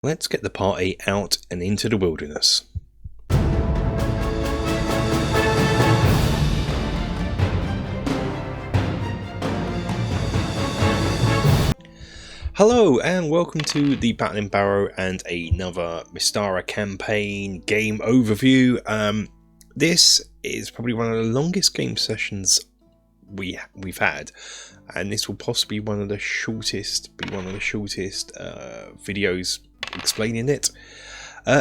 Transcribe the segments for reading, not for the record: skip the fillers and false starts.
Let's get the party out and into the wilderness. Hello and welcome to the Battling Barrow and another Mystara campaign game overview. This is probably one of the longest game sessions we've had, and this will possibly be one of the shortest videos explaining it.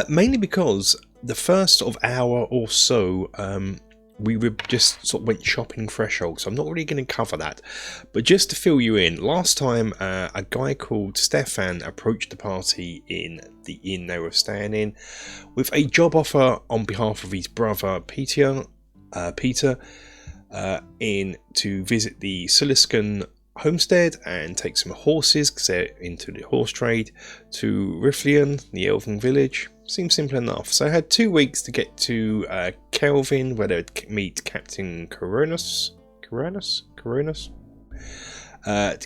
Mainly because the first sort of hour or so we just sort of went shopping threshold, so I'm not really going to cover that. But just to fill you in, last time a guy called Stefan approached the party in the inn they were staying in with a job offer on behalf of his brother Peter in to visit the Civilisation homestead and take some horses, because they're into the horse trade, to Riflian, the elven village. Seems simple enough. So I had 2 weeks to get to Kelvin, where they would meet Captain Coronis, to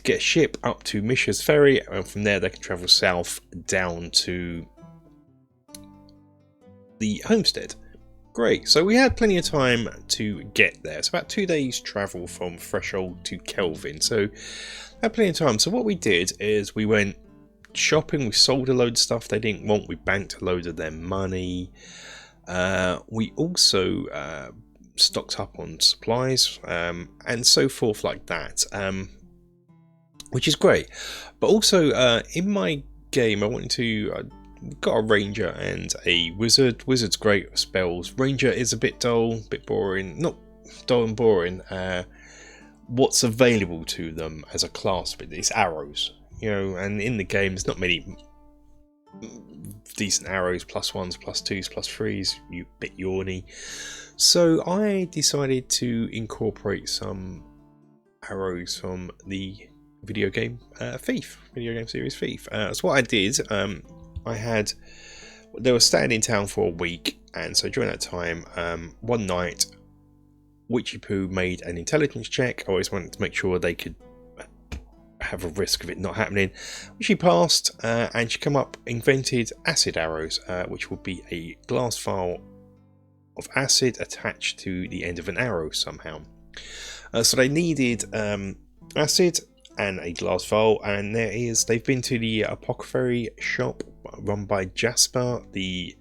get a ship up to Misha's ferry, and from there they can travel south down to the homestead. Great, so we had plenty of time to get there. It's about 2 days travel from Threshold to Kelvin, so had plenty of time. So what we did is we went shopping. We sold a load of stuff they didn't want. We banked a load of their money. We also stocked up on supplies and so forth like that, which is great. But also in my game I wanted to got a ranger and a wizard. Wizard's great with spells. Ranger is a bit dull, a bit boring. Not dull and boring. What's available to them as a class is arrows, you know, and in the game there's not many decent arrows, +1s, +2s, +3s, you bit yawny. So I decided to incorporate some arrows from the video game series Thief. That's what I did. They were staying in town for a week, and so during that time, one night, Witchy Poo made an intelligence check. I always wanted to make sure they could have a risk of it not happening. She passed, and she invented acid arrows, which would be a glass vial of acid attached to the end of an arrow somehow. So they needed acid and a glass vial, and they've been to the apothecary shop run by Jasper, the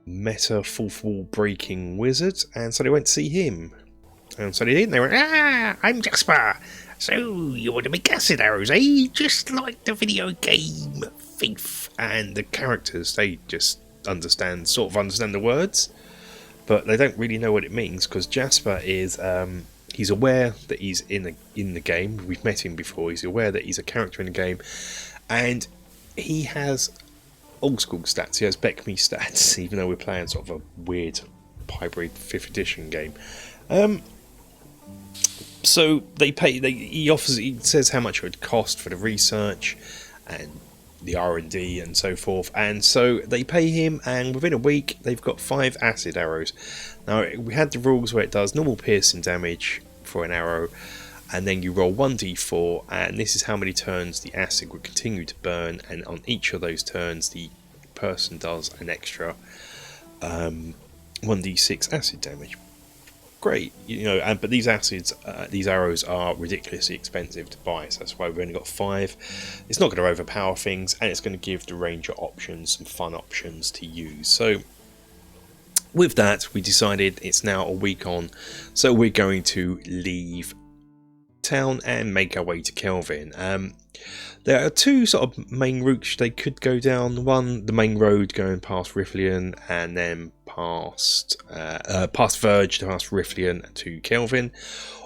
meta fourth wall breaking wizard, and so they went to see him. And so they did, and they went, I'm Jasper, so you want to make acid arrows, eh? Just like the video game Thief. And the characters, they just understand the words, but they don't really know what it means, because Jasper is he's aware that he's in the game. We've met him before. He's aware that he's a character in the game, and he has old school stats. He has Becmi stats, even though we're playing sort of a weird hybrid 5th edition game. So they pay. He says how much it would cost for the research and the R&D and so forth, and so they pay him, and within a week they've got 5 acid arrows. Now we had the rules where it does normal piercing damage for an arrow, and then you roll 1d4, and this is how many turns the acid would continue to burn, and on each of those turns the person does an extra 1d6 acid damage. Great, you know, but these arrows are ridiculously expensive to buy, so that's why we've only got 5. It's not going to overpower things, and it's going to give the ranger options, some fun options to use. So with that, we decided it's now a week on, so we're going to leave town and make our way to Kelvin. There are 2 sort of main routes they could go down. One, the main road going past Riflian, and then past Verge to past Riflian to Kelvin,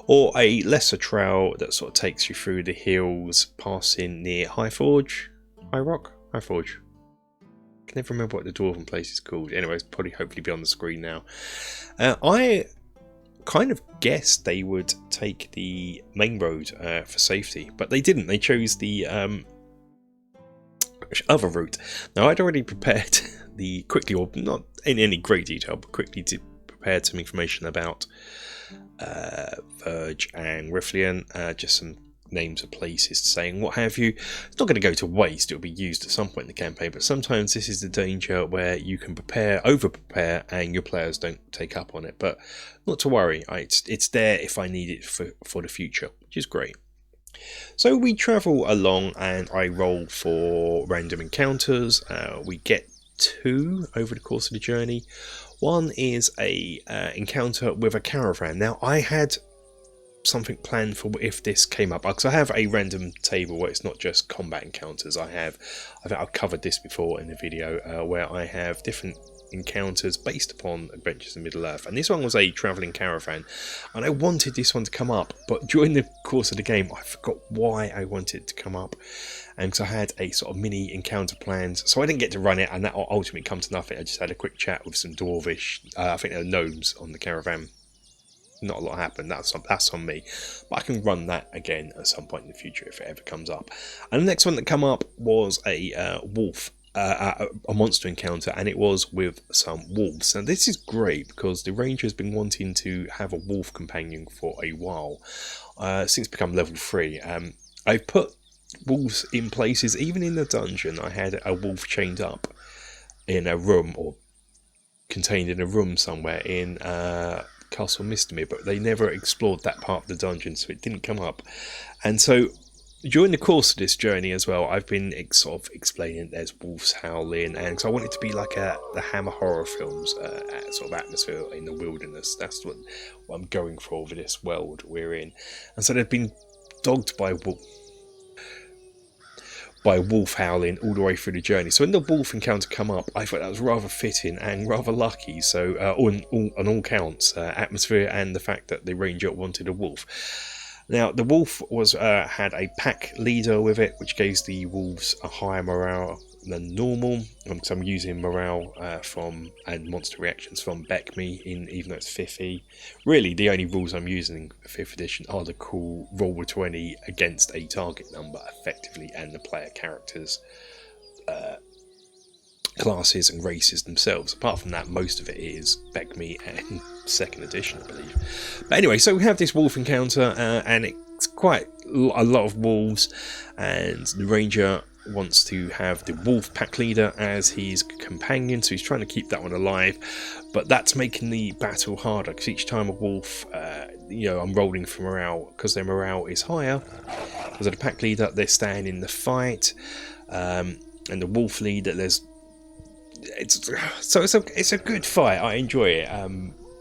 or a lesser trail that sort of takes you through the hills, passing near High Forge. I can never remember what the dwarven place is called. Anyway, it's probably hopefully be on the screen now. I kind of guessed they would take the main road for safety, but they didn't. They chose the other route. Now, I'd already prepared or not in any great detail, but quickly prepared some information about Verge and Riflian, just some names of places to say and what have you. It's not going to go to waste, it'll be used at some point in the campaign, but sometimes this is the danger where you can over prepare and your players don't take up on it. But not to worry, it's there if I need it for the future, which is great. So we travel along and I roll for random encounters. We get 2 over the course of the journey. One is a encounter with a caravan. Now I had something planned for if this came up, because I have a random table where it's not just combat encounters. I think I've covered this before in the video, where I have different encounters based upon adventures in Middle Earth, and this one was a travelling caravan, and I wanted this one to come up, but during the course of the game I forgot why I wanted it to come up, and because I had a sort of mini encounter planned, so I didn't get to run it, and that ultimately come to nothing. I just had a quick chat with some dwarvish, I think there were gnomes on the caravan. Not a lot happened, that's on me, but I can run that again at some point in the future if it ever comes up. And the next one that come up was a wolf, a monster encounter, and it was with some wolves. Now this is great because the ranger has been wanting to have a wolf companion for a while, since become level 3. I've put wolves in places, even in the dungeon I had a wolf chained up in a room, or contained in a room somewhere in Castle Mystara, but they never explored that part of the dungeon, so it didn't come up. And so during the course of this journey as well, I've been sort of explaining there's wolves howling, and so I want it to be like the Hammer horror films, sort of atmosphere in the wilderness. That's what I'm going for with this world we're in. And so they've been dogged by wolf howling all the way through the journey. So when the wolf encounter come up, I thought that was rather fitting and rather lucky. So on all counts, atmosphere and the fact that the ranger wanted a wolf. Now the wolf was had a pack leader with it, which gives the wolves a higher morale than normal. So I'm using morale and monster reactions from Becmi, even though it's 5e. Really, the only rules I'm using in 5th edition are the cool roll a 20 against a target number, effectively, and the player characters, classes and races themselves. Apart from that, most of it is Becmi and 2nd edition, I believe. But anyway, so we have this wolf encounter, and it's quite a lot of wolves, and the ranger wants to have the wolf pack leader as his companion, so he's trying to keep that one alive, but that's making the battle harder, because each time a wolf, I'm rolling for morale, because their morale is higher. Because of the pack leader, they're staying in the fight, and the wolf leader, it's a good fight. I enjoy it,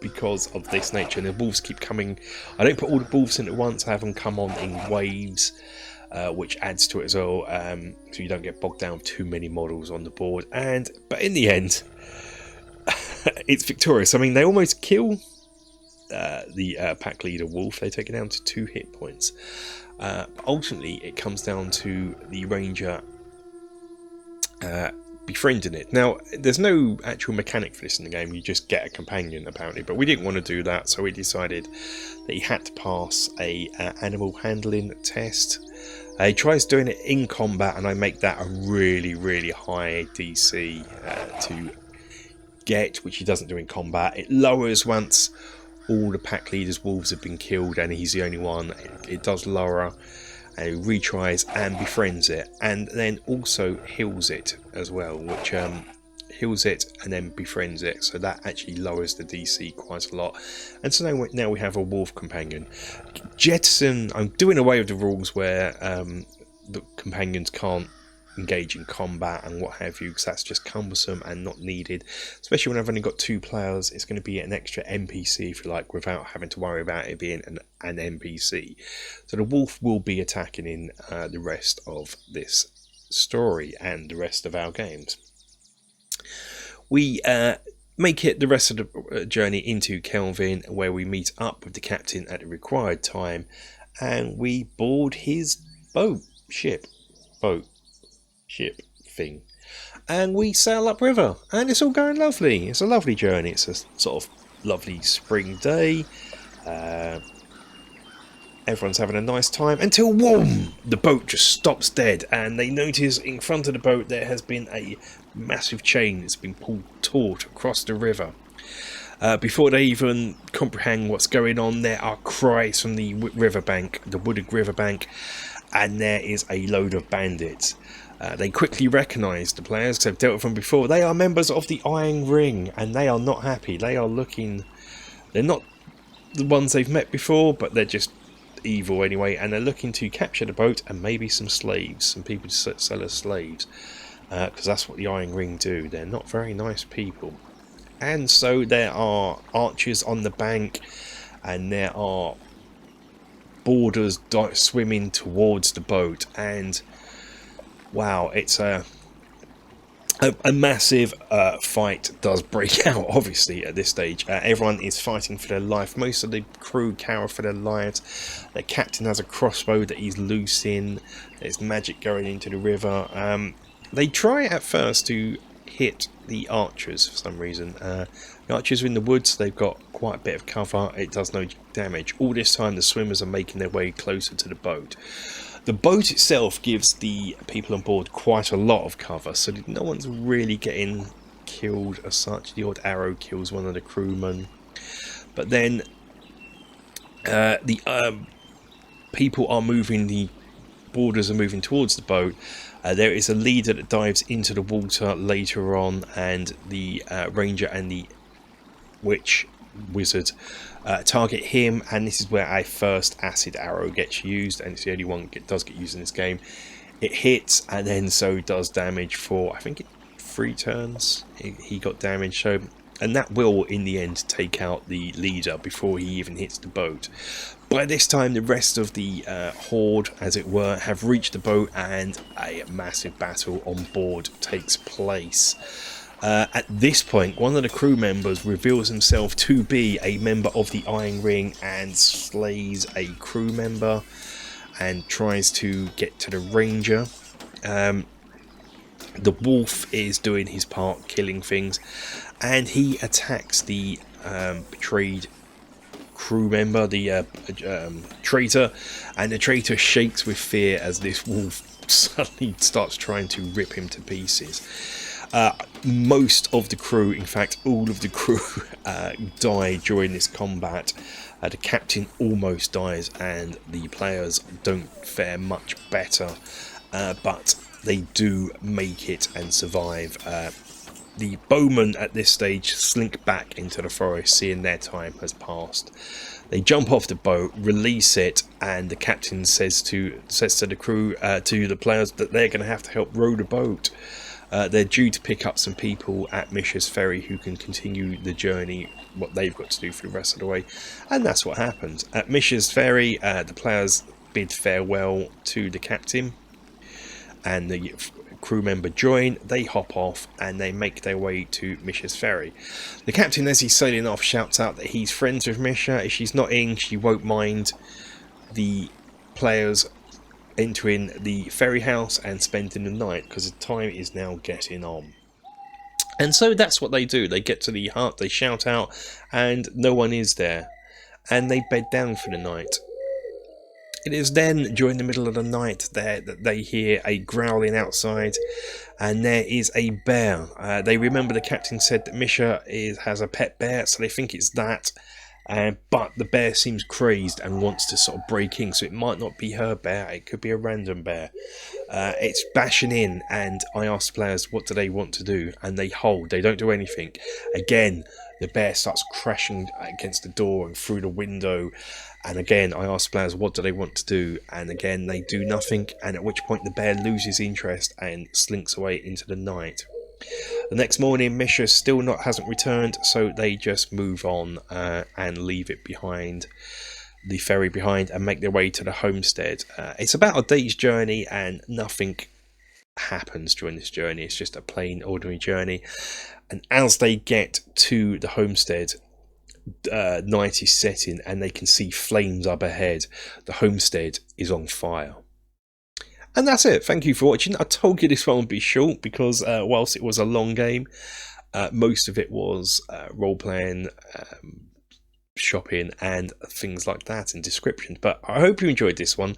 because of this nature, and the wolves keep coming. I don't put all the wolves in at once, I have them come on in waves, which adds to it as well, so you don't get bogged down with too many models on the board. But in the end, it's victorious. I mean, they almost kill the pack leader wolf. They take it down to 2 hit points. But ultimately, it comes down to the ranger befriending it. Now, there's no actual mechanic for this in the game. You just get a companion, apparently, but we didn't want to do that, so we decided that he had to pass a animal handling test. He tries doing it in combat, and I make that a really, really high DC to get, which he doesn't do in combat. It lowers once all the pack leaders' wolves have been killed, and he's the only one. It does lower, and he retries and befriends it, and then also heals it as well, which heals it and then befriends it, so that actually lowers the DC quite a lot. And so now we have a wolf companion. Jettison, I'm doing away with the rules where the companions can't engage in combat and what have you, because that's just cumbersome and not needed, especially when I've only got 2 players. It's going to be an extra NPC, if you like, without having to worry about it being an NPC. So the wolf will be attacking in the rest of this story and the rest of our games. We make it the rest of the journey into Kelvin, where we meet up with the captain at the required time, and we board his ship thing, and we sail upriver, and it's all going lovely. It's a lovely journey. It's a sort of lovely spring day. Everyone's having a nice time until, whoom, the boat just stops dead, and they notice in front of the boat there has been a massive chain that's been pulled taut across the river. Before they even comprehend what's going on, there are cries from the riverbank, the wooded riverbank, and there is a load of bandits. They quickly recognise the players because they've dealt with them before. They are members of the Iron Ring, and they are not happy. They are looking... They're not the ones they've met before, but they're just evil anyway, and they're looking to capture the boat and maybe some slaves, some people to sell as slaves, because that's what the Iron Ring do. They're not very nice people. And so there are archers on the bank, and there are boarders swimming towards the boat, and wow, it's a massive fight does break out, obviously, at this stage. Everyone is fighting for their life. Most of the crew cower for their lives. The captain has a crossbow that he's loosing. There's magic going into the river. They try at first to hit the archers for some reason. The archers are in the woods. They've got quite a bit of cover. It does no damage. All this time the swimmers are making their way closer to the boat. The boat itself gives the people on board quite a lot of cover, so no one's really getting killed as such. The odd arrow kills one of the crewmen. But then the people are moving, the boarders are moving towards the boat. There is a leader that dives into the water later on, and the ranger and the wizard target him, and this is where a first acid arrow gets used, and it's the only one that does get used in this game. It hits, and then so does damage for, I think, 3 turns. He got damage, so, and that will in the end take out the leader before he even hits the boat. By this time the rest of the horde, as it were, have reached the boat, and a massive battle on board takes place. At this point, one of the crew members reveals himself to be a member of the Iron Ring and slays a crew member and tries to get to the ranger. The wolf is doing his part, killing things, and he attacks the betrayed crew member, the traitor, and the traitor shakes with fear as this wolf suddenly starts trying to rip him to pieces. Most of the crew, in fact all of the crew, die during this combat. The captain almost dies, and the players don't fare much better, but they do make it and survive. The bowmen at this stage slink back into the forest, seeing their time has passed. They jump off the boat, release it, and the captain says to the crew, to the players, that they're going to have to help row the boat. They're due to pick up some people at Mystara's ferry who can continue the journey, what they've got to do for the rest of the way, and that's what happens. At Mystara's ferry, the players bid farewell to the captain, and the crew member join. They hop off and they make their way to Mystara's ferry. The captain, as he's sailing off, shouts out that he's friends with Mystara. If she's not in, she won't mind the players entering the ferry house and spending the night, because the time is now getting on. And so that's what they do. They get to the hut, they shout out, and no one is there, and they bed down for the night. It is then during the middle of the night there that they hear a growling outside, and there is a bear. They remember the captain said that Mystara has a pet bear, so they think it's that. But the bear seems crazed and wants to sort of break in, so it might not be her bear, it could be a random bear. It's bashing in, and I ask the players what do they want to do, and they hold, they don't do anything. Again, the bear starts crashing against the door and through the window, and again I ask the players what do they want to do, and again they do nothing, and at which point the bear loses interest and slinks away into the night. The next morning, Mystara still hasn't returned, so they just move on and leave it behind, the ferry behind, and make their way to the homestead. It's about a day's journey, and nothing happens during this journey. It's just a plain, ordinary journey. And as they get to the homestead, night is setting, and they can see flames up ahead. The homestead is on fire. And that's it. Thank you for watching. I told you this one would be short because whilst it was a long game, most of it was role-playing, shopping and things like that, and descriptions. But I hope you enjoyed this one.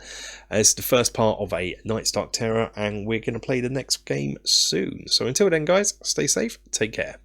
It's the first part of a Night's Dark Terror, and we're going to play the next game soon. So until then, guys, stay safe, take care.